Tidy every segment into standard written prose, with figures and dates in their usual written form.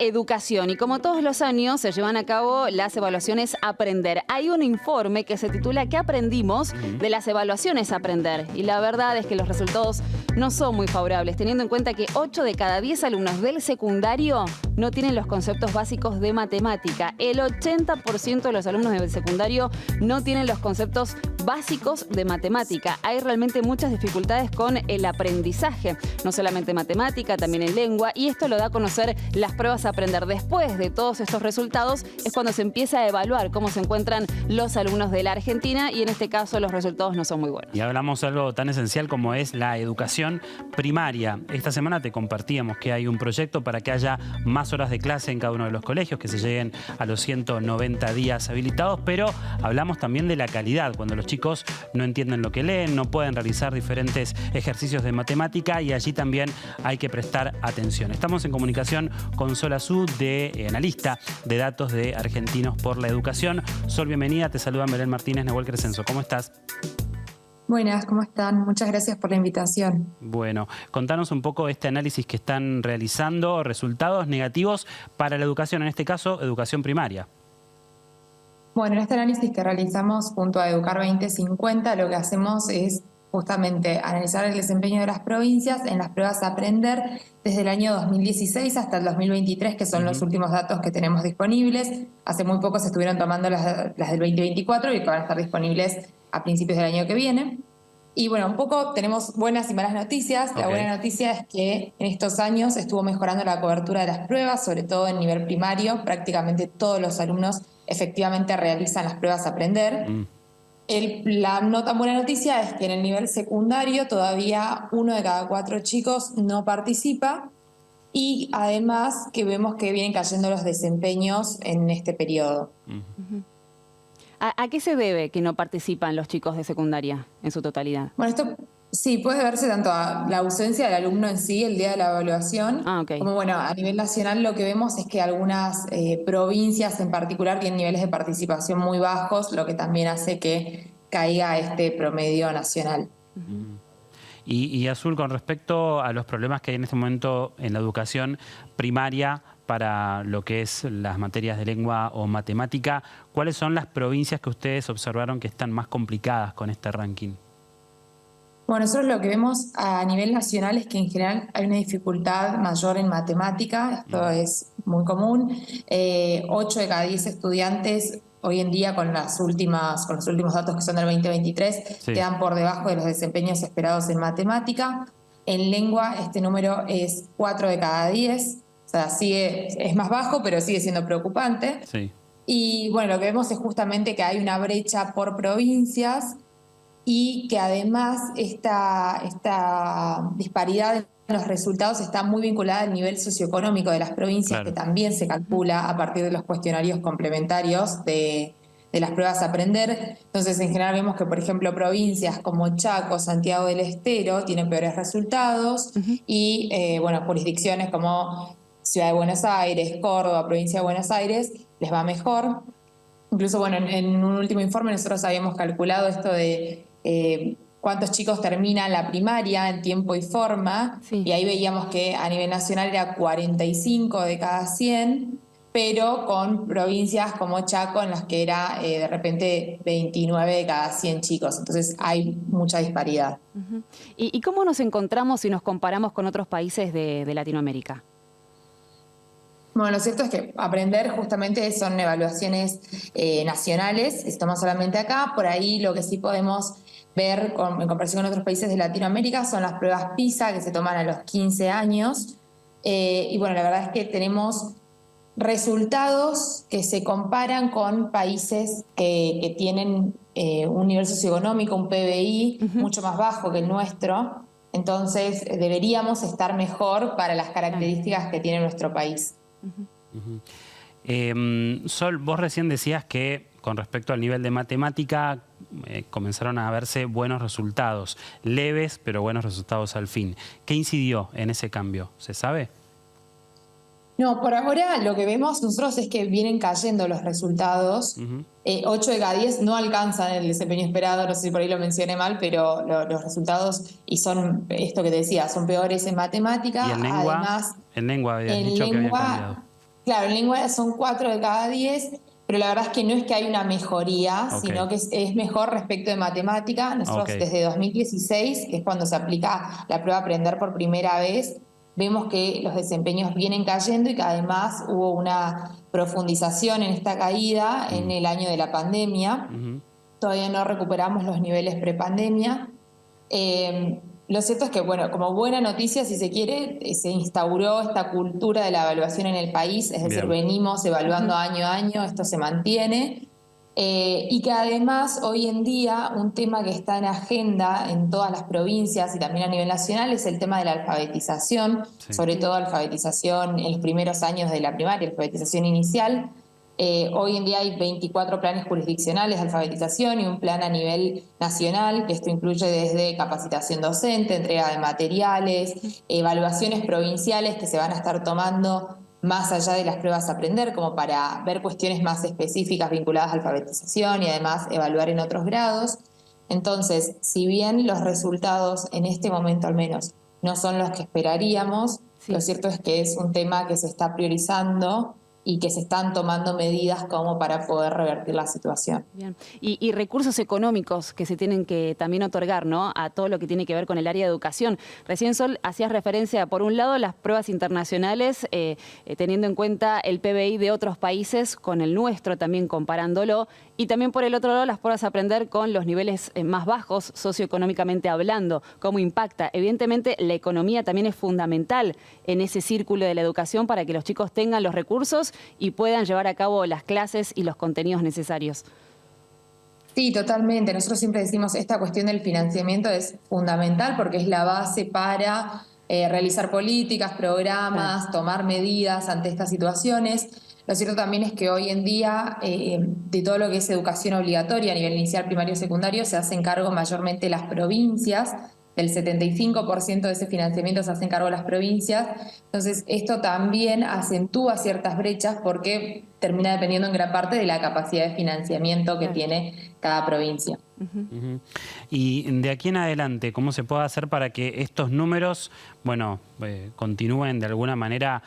Educación, y como todos los años se llevan a cabo las evaluaciones Aprender. Hay un informe que se titula ¿Qué aprendimos de las evaluaciones Aprender? Y la verdad es que los resultados no son muy favorables, teniendo en cuenta que 8 de cada 10 alumnos del secundario no tienen los conceptos básicos de matemática. El 80% de los alumnos del secundario no tienen los conceptos básicos de matemática. Hay realmente muchas dificultades con el aprendizaje, no solamente matemática, también en lengua, y esto lo da a conocer las pruebas Aprender. Después de todos estos resultados es cuando se empieza a evaluar cómo se encuentran los alumnos de la Argentina, y en este caso los resultados no son muy buenos. Y hablamos de algo tan esencial como es la educación primaria. Esta semana te compartíamos que hay un proyecto para que haya más horas de clase en cada uno de los colegios, que se lleguen a los 190 días habilitados, pero hablamos también de la calidad, cuando los chicos no entienden lo que leen, no pueden realizar diferentes ejercicios de matemática, y allí también hay que prestar atención. Estamos en comunicación con Sol Azú, analista de datos de Argentinos por la Educación. Sol, bienvenida. Te saluda Belén Martínez, Nahuel Crescenzo. ¿Cómo estás? Buenas, ¿cómo están? Muchas gracias por la invitación. Bueno, contanos un poco este análisis que están realizando, resultados negativos para la educación, en este caso, educación primaria. Bueno, en este análisis que realizamos junto a Educar 2050, lo que hacemos es justamente analizar el desempeño de las provincias en las pruebas Aprender desde el año 2016 hasta el 2023, que son los últimos datos que tenemos disponibles. Hace muy poco se estuvieron tomando las del 2024 y que van a estar disponibles a principios del año que viene. Y bueno, un poco tenemos buenas y malas noticias. La buena noticia es que en estos años estuvo mejorando la cobertura de las pruebas, sobre todo en nivel primario. Prácticamente todos los alumnos efectivamente realizan las pruebas Aprender. La no tan buena noticia es que en el nivel secundario todavía 1 de cada 4 chicos no participa, y además que vemos que vienen cayendo los desempeños en este periodo. ¿A qué se debe que no participan los chicos de secundaria en su totalidad? Bueno, esto sí puede verse tanto a la ausencia del alumno en sí el día de la evaluación, como bueno, a nivel nacional lo que vemos es que algunas provincias en particular tienen niveles de participación muy bajos, lo que también hace que caiga este promedio nacional. Y Azul, con respecto a los problemas que hay en este momento en la educación primaria para lo que es las materias de lengua o matemática, ¿cuáles son las provincias que ustedes observaron que están más complicadas con este ranking? Bueno, nosotros lo que vemos a nivel nacional es que en general hay una dificultad mayor en matemática, esto es muy común. 8 de cada 10 estudiantes hoy en día con los últimos datos que son del 2023 quedan por debajo de los desempeños esperados en matemática. En lengua este número es 4 de cada 10, o sea, es más bajo, pero sigue siendo preocupante. Y bueno, lo que vemos es justamente que hay una brecha por provincias, y que además esta disparidad en los resultados está muy vinculada al nivel socioeconómico de las provincias, que también se calcula a partir de los cuestionarios complementarios de las pruebas Aprender. Entonces, en general vemos que, por ejemplo, provincias como Chaco, Santiago del Estero tienen peores resultados, y bueno, jurisdicciones como Ciudad de Buenos Aires, Córdoba, Provincia de Buenos Aires, les va mejor. Incluso, bueno, en un último informe nosotros habíamos calculado esto de cuántos chicos terminan la primaria en tiempo y forma, y ahí veíamos que a nivel nacional era 45 de cada 100, pero con provincias como Chaco en las que era de repente 29 de cada 100 chicos. Entonces hay mucha disparidad. ¿Y cómo nos encontramos si nos comparamos con otros países de Latinoamérica? Bueno, lo cierto es que Aprender justamente son evaluaciones nacionales, estamos solamente acá. Por ahí lo que sí podemos ver en comparación con otros países de Latinoamérica son las pruebas PISA, que se toman a los 15 años. Y bueno, la verdad es que tenemos resultados que se comparan con países que tienen un nivel socioeconómico, un PBI mucho más bajo que el nuestro. Entonces deberíamos estar mejor para las características que tiene nuestro país. Sol, vos recién decías que con respecto al nivel de matemática comenzaron a verse buenos resultados, leves pero buenos resultados al fin. ¿Qué incidió en ese cambio? ¿Se sabe? No, por ahora lo que vemos nosotros es que vienen cayendo los resultados. 8 de cada 10 no alcanzan el desempeño esperado, no sé si por ahí lo mencioné mal, pero los resultados, y son esto que te decía, son peores en matemática. ¿Y en lengua? Además, en lengua habías dicho que había cambiado. Claro, en lengua son 4 de cada 10, pero la verdad es que no es que hay una mejoría, sino que es mejor respecto de matemática. Nosotros desde 2016, que es cuando se aplica la prueba Aprender por primera vez, vemos que los desempeños vienen cayendo y que además hubo una profundización en esta caída en el año de la pandemia. Todavía no recuperamos los niveles prepandemia. Lo cierto es que, bueno, como buena noticia, si se quiere, se instauró esta cultura de la evaluación en el país, es decir, venimos evaluando año a año, esto se mantiene, y que además hoy en día un tema que está en agenda en todas las provincias y también a nivel nacional es el tema de la alfabetización, sobre todo alfabetización en los primeros años de la primaria, alfabetización inicial. Hoy en día hay 24 planes jurisdiccionales de alfabetización y un plan a nivel nacional, que esto incluye desde capacitación docente, entrega de materiales, evaluaciones provinciales que se van a estar tomando más allá de las pruebas Aprender, como para ver cuestiones más específicas vinculadas a alfabetización y además evaluar en otros grados. Entonces, si bien los resultados en este momento al menos no son los que esperaríamos, lo cierto es que es un tema que se está priorizando y que se están tomando medidas como para poder revertir la situación. Bien. Y recursos económicos que se tienen que también otorgar, ¿no?, a todo lo que tiene que ver con el área de educación. Recién, Sol, hacías referencia, por un lado, las pruebas internacionales, teniendo en cuenta el PBI de otros países con el nuestro, también comparándolo, y también por el otro lado las pruebas Aprender con los niveles más bajos socioeconómicamente hablando, cómo impacta. Evidentemente la economía también es fundamental en ese círculo de la educación para que los chicos tengan los recursos y puedan llevar a cabo las clases y los contenidos necesarios. Sí, totalmente. Nosotros siempre decimos esta cuestión del financiamiento es fundamental porque es la base para realizar políticas, programas, tomar medidas ante estas situaciones. Lo cierto también es que hoy en día de todo lo que es educación obligatoria a nivel inicial, primario y secundario se hacen cargo mayormente las provincias. Del 75% de ese financiamiento se hacen cargo las provincias. Entonces, esto también acentúa ciertas brechas porque termina dependiendo en gran parte de la capacidad de financiamiento que tiene cada provincia. Y de aquí en adelante, ¿cómo se puede hacer para que estos números, bueno, continúen de alguna manera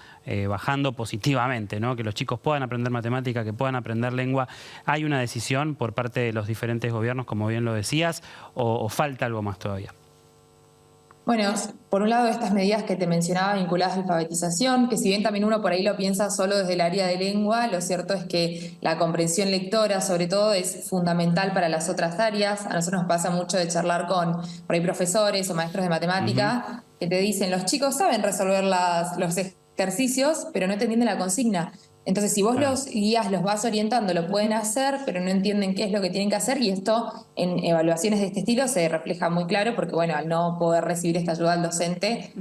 bajando positivamente, ¿no? Que los chicos puedan aprender matemática, que puedan aprender lengua? ¿Hay una decisión por parte de los diferentes gobiernos, como bien lo decías, o falta algo más todavía? Bueno, por un lado estas medidas que te mencionaba vinculadas a la alfabetización, que si bien también uno por ahí lo piensa solo desde el área de lengua, lo cierto es que la comprensión lectora sobre todo es fundamental para las otras áreas. A nosotros nos pasa mucho de charlar con por ahí profesores o maestros de matemática que te dicen, los chicos saben resolver los ejercicios, pero no te entienden la consigna. Entonces, si vos los guías, los vas orientando, lo pueden hacer, pero no entienden qué es lo que tienen que hacer, y esto en evaluaciones de este estilo se refleja muy claro porque, bueno, al no poder recibir esta ayuda al docente,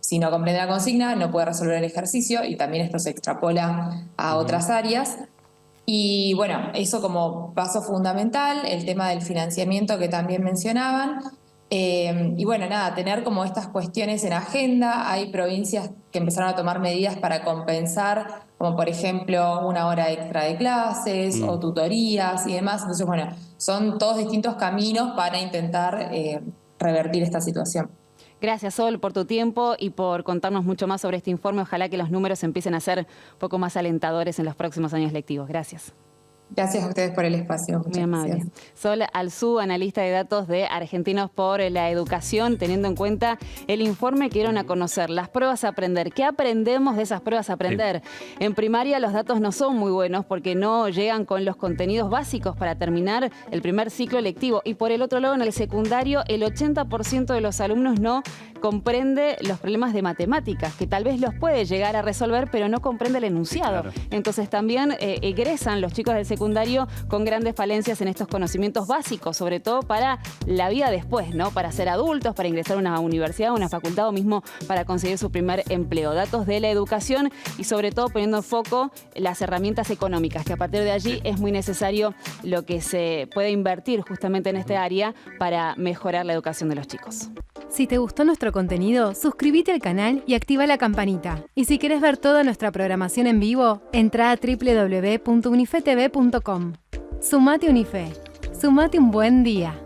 si no comprende la consigna, no puede resolver el ejercicio, y también esto se extrapola a otras áreas. Y bueno, eso como paso fundamental, el tema del financiamiento que también mencionaban. Y bueno, nada, tener como estas cuestiones en agenda. Hay provincias que empezaron a tomar medidas para compensar, como por ejemplo 1 hora extra de clases o tutorías y demás. Entonces, bueno, son todos distintos caminos para intentar revertir esta situación. Gracias, Sol, por tu tiempo y por contarnos mucho más sobre este informe. Ojalá que los números empiecen a ser un poco más alentadores en los próximos años lectivos. Gracias. Gracias a ustedes por el espacio. Muy amable. Sol Alzú, analista de datos de Argentinos por la Educación, teniendo en cuenta el informe que dieron a conocer, las pruebas Aprender. ¿Qué aprendemos de esas pruebas Aprender? En primaria los datos no son muy buenos porque no llegan con los contenidos básicos para terminar el primer ciclo lectivo. Y por el otro lado, en el secundario, el 80% de los alumnos no comprende los problemas de matemáticas, que tal vez los puede llegar a resolver, pero no comprende el enunciado. Claro. Entonces también egresan los chicos del secundario con grandes falencias en estos conocimientos básicos, sobre todo para la vida después, ¿no? Para ser adultos, para ingresar a una universidad, a una facultad o mismo para conseguir su primer empleo. Datos de la educación y sobre todo poniendo en foco las herramientas económicas, que a partir de allí es muy necesario lo que se puede invertir justamente en este área para mejorar la educación de los chicos. Si te gustó nuestro contenido, suscríbete al canal y activa la campanita. Y si querés ver toda nuestra programación en vivo, entra a www.unifetv.com. Sumate Unife. Sumate un buen día.